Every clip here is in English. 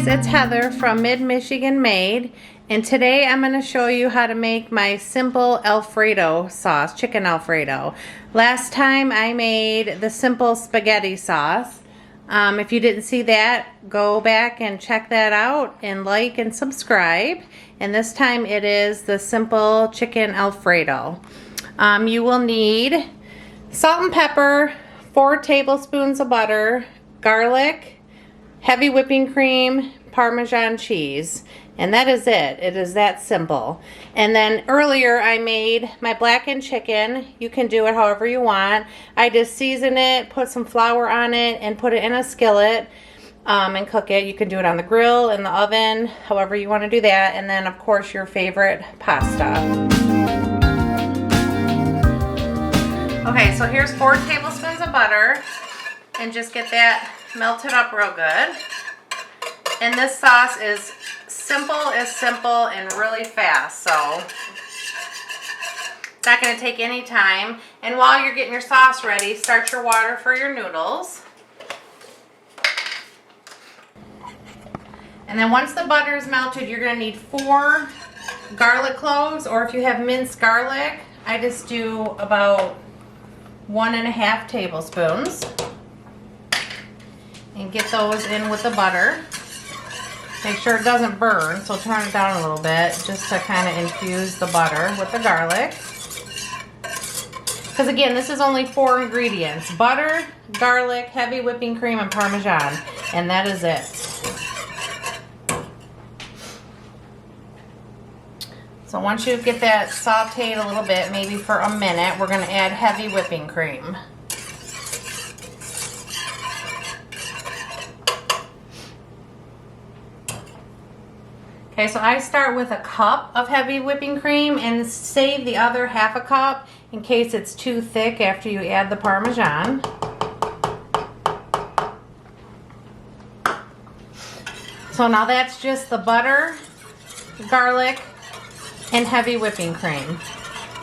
it's Heather from MidMichigan Made, and today I'm going to show you how to make my simple Alfredo sauce, chicken Alfredo. Last time I made the simple spaghetti sauce. If you didn't see that, go back and check that out and like and subscribe. And this time it is the simple chicken Alfredo. You will need salt and pepper, 4 tablespoons of butter, garlic, heavy whipping cream, Parmesan cheese, and that is it. It is that simple. And then earlier I made my blackened chicken. You can do it however you want. I just season it, put some flour on it, and put it in a skillet and cook it. You can do it on the grill, in the oven, however you want to do that. And then of course your favorite pasta. Okay, so here's 4 tablespoons of butter, and just get that melted up real good. And this sauce is simple and really fast, so it's not going to take any time. And while you're getting your sauce ready, start your water for your noodles. And then once the butter is melted, you're going to need 4 garlic cloves, or if you have minced garlic, I just do about 1.5 tablespoons. And get those in with the butter. Make sure it doesn't burn, so turn it down a little bit just to kind of infuse the butter with the garlic. Because again, this is only 4 ingredients: butter, garlic, heavy whipping cream, and Parmesan. And that is it. So once you get that sauteed a little bit, maybe for a minute, we're going to add heavy whipping cream. Okay, so I start with a cup of heavy whipping cream and save the other ½ cup in case it's too thick after you add the Parmesan. So now that's just the butter, garlic, and heavy whipping cream.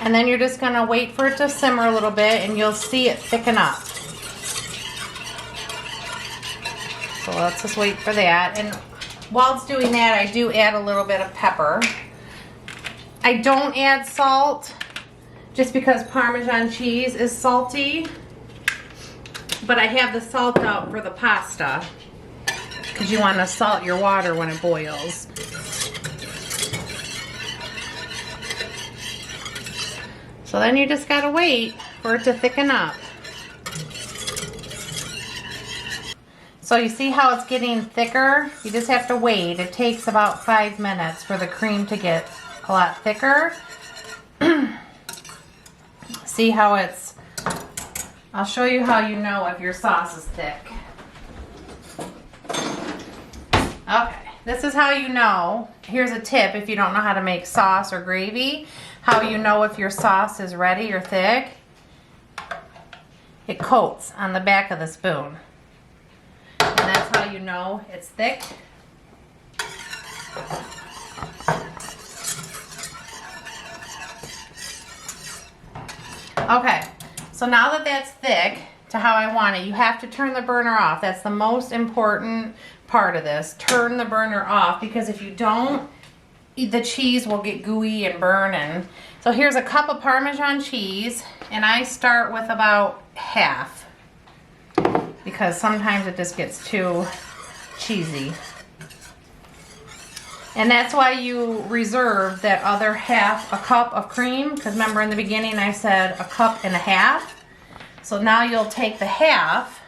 And then you're just gonna wait for it to simmer a little bit and you'll see it thicken up. So let's just wait for that. And while it's doing that, I do add a little bit of pepper. I don't add salt just because Parmesan cheese is salty, but I have the salt out for the pasta because you want to salt your water when it boils. So then you just gotta wait for it to thicken up. So you see how it's getting thicker? You just have to wait. It takes about 5 minutes for the cream to get a lot thicker. See how it's... I'll show you how you know if your sauce is thick. Okay, this is how you know. Here's a tip if you don't know how to make sauce or gravy. How you know if your sauce is ready or thick. It coats on the back of the spoon. And that's how you know it's thick. Okay, so now that that's thick to how I want it, you have to turn the burner off. That's the most important part of this. Turn the burner off, because if you don't, the cheese will get gooey and burn. And so here's a cup of Parmesan cheese, and I start with about half, because sometimes it just gets too cheesy. And that's why you reserve that other ½ cup of cream, because remember in the beginning I said 1.5 cups. So now you'll take the half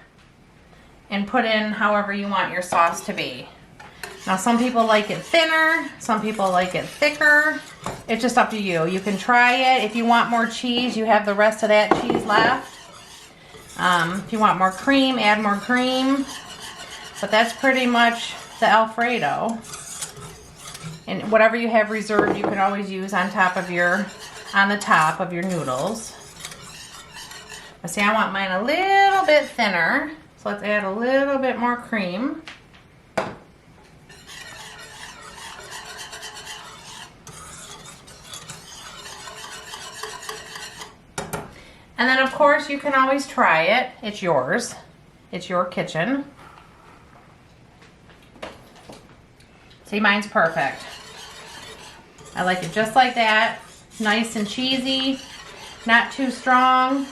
and put in however you want your sauce to be. Now some people like it thinner, some people like it thicker. It's just up to you. You can try it. If you want more cheese, you have the rest of that cheese left. If you want more cream, add more cream. But that's pretty much the Alfredo. And whatever you have reserved, you can always use on top of on the top of your noodles. But see, I want mine a little bit thinner, so let's add a little bit more cream. And then of course you can always try it. It's yours. It's your kitchen. See, mine's perfect. I like it just like that. Nice and cheesy, not too strong.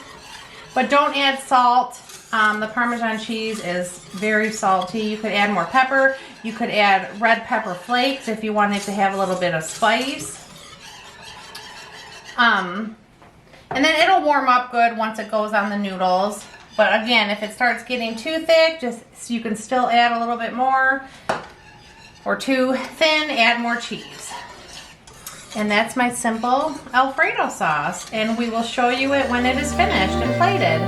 But don't add salt. The Parmesan cheese is very salty. You could add more pepper. You could add red pepper flakes if you wanted to have a little bit of spice. And then it'll warm up good once it goes on the noodles. But again, if it starts getting too thick, just so you can still add a little bit more. Or too thin, add more cheese. And that's my simple Alfredo sauce. And we will show you it when it is finished and plated.